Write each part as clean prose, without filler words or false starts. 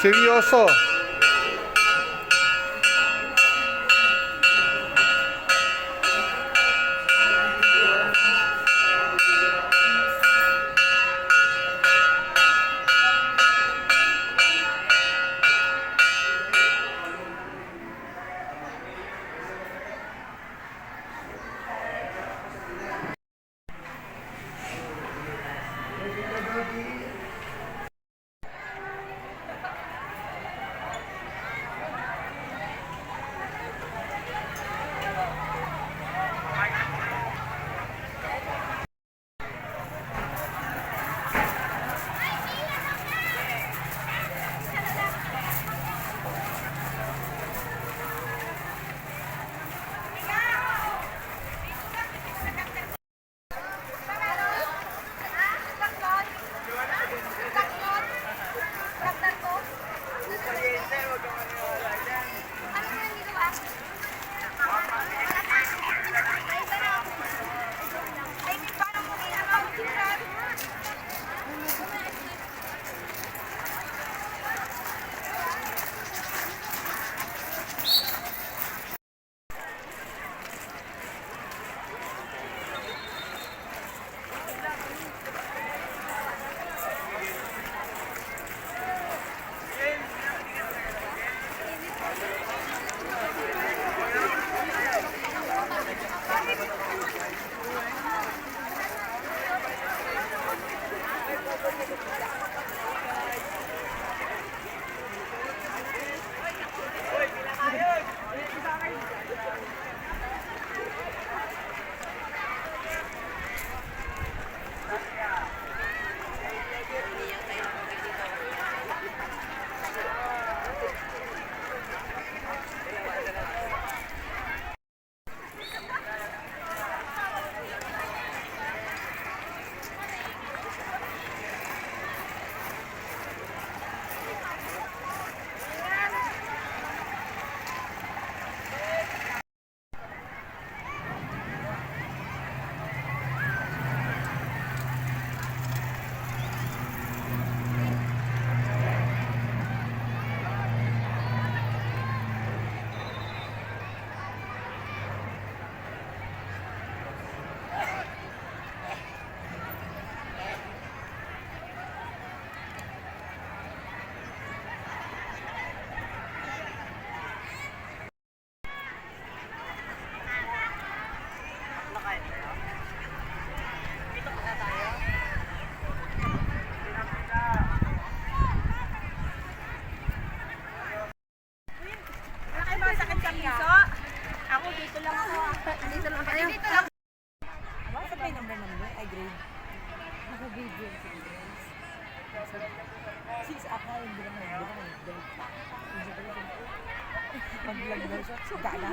seryoso. Ako dito lang ako. Dito lang kayo. Dito lang. Ano sa pay number ay grade. Naka-video. Sis ako hindi naman grade. Pag-vlog na siya, gala.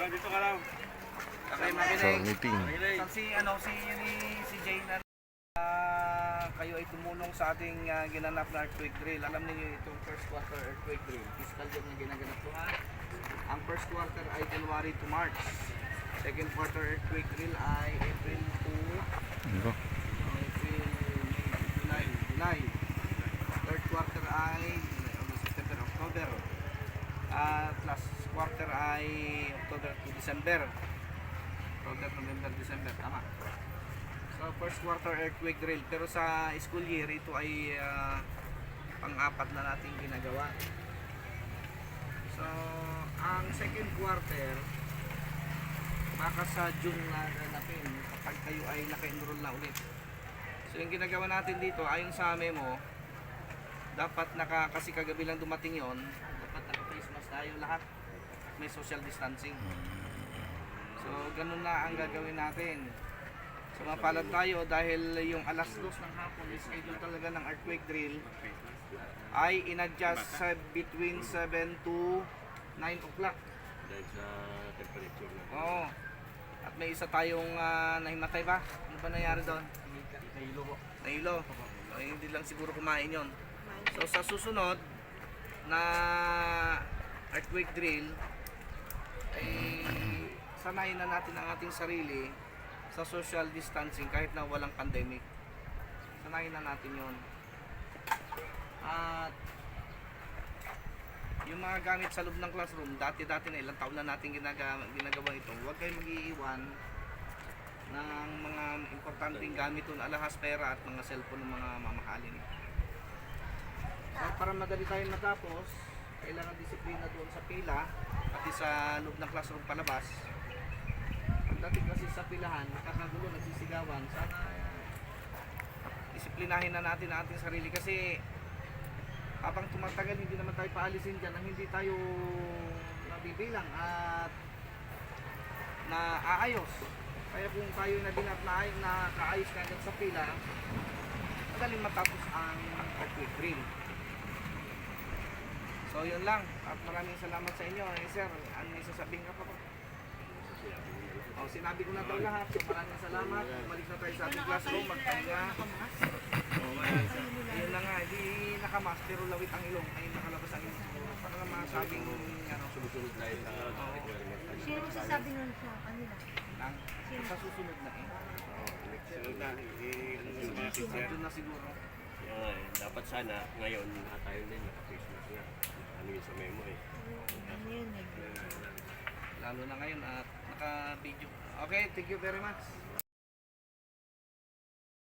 Dito ka lang. So, meeting. Si Jay na kayo ay tumulong sa ating ginanap na earthquake drill. Alam niyo itong first quarter earthquake drill. Fiscal year na ginaganap ko ha. Ang first quarter ay January to March. Second quarter earthquake drill ay April to July. Third quarter ay September, October. Last quarter ay October to December. October, November, December. Tama. So, first quarter earthquake drill. Pero sa school year, ito ay pang-apat na natin ginagawa. So, ang second quarter, baka sa June na natin kapag kayo ay naka-enroll na ulit. So, yung ginagawa natin dito, ayon sa memo, dapat kasi kagabi lang dumating yon, dapat naka-face mask tayo lahat. May social distancing. So, ganun na ang gagawin natin. So, mapalad tayo dahil yung alas 2 ng hapon, schedule talaga ng earthquake drill ay in-adjust sa between 7 to 9 o'clock. Dahil sa temperature lang. Oo. At may isa tayong nahimatay ba? Ano ba nangyari doon? Nahilo po. Nahilo. So, hindi lang siguro kumain yon. So sa susunod na earthquake drill, ay sanayin na natin ang ating sarili sa social distancing kahit na walang pandemic. Sanayin na natin yon. At yung mga gamit sa loob ng classroom, dati-dati na ilang taon na natin ginagawa ito. Huwag kayong mag-iiwan ng mga importanteng gamit doon, alahas, pera at mga cellphone ng mga mamahalin. So, para madali tayo matapos, kailangan disiplina doon sa pila, pati sa loob ng classroom palabas. Pagdating kasi sa pilahan, kakagulo, nagsisigawan, sana disiplinahin na natin ang ating sarili kasi habang tumatagal hindi naman tayo paalisin dyan nang hindi tayo nabibilang at naaayos. Kaya kung tayo na din at nakaayos na agad sa pila, madaling matapos ang earthquake drill. So yun lang, at maraming salamat sa inyo. Sir, ano may sasabihin ka pa po? Oh, sinabi ko na daw lahat. So maraming salamat. Bumalik na tayo sa ating classroom. Magpahinga. Ayun na nga, hindi nakamas pero lawit ang ilong. Ayun nakalabas ang ilong. Para na masabing ano, Sumusunod tayo sa requirement. Sino masasabi nun sa kanila? lang. Sa susunod na eh. Sunod na, Susunod na siguro. dapat sana ngayon tayo din naka-Christmas na. Ano yun sa memo eh. Ano yun eh. Lalo na ngayon at naka-video. Okay, thank you very much.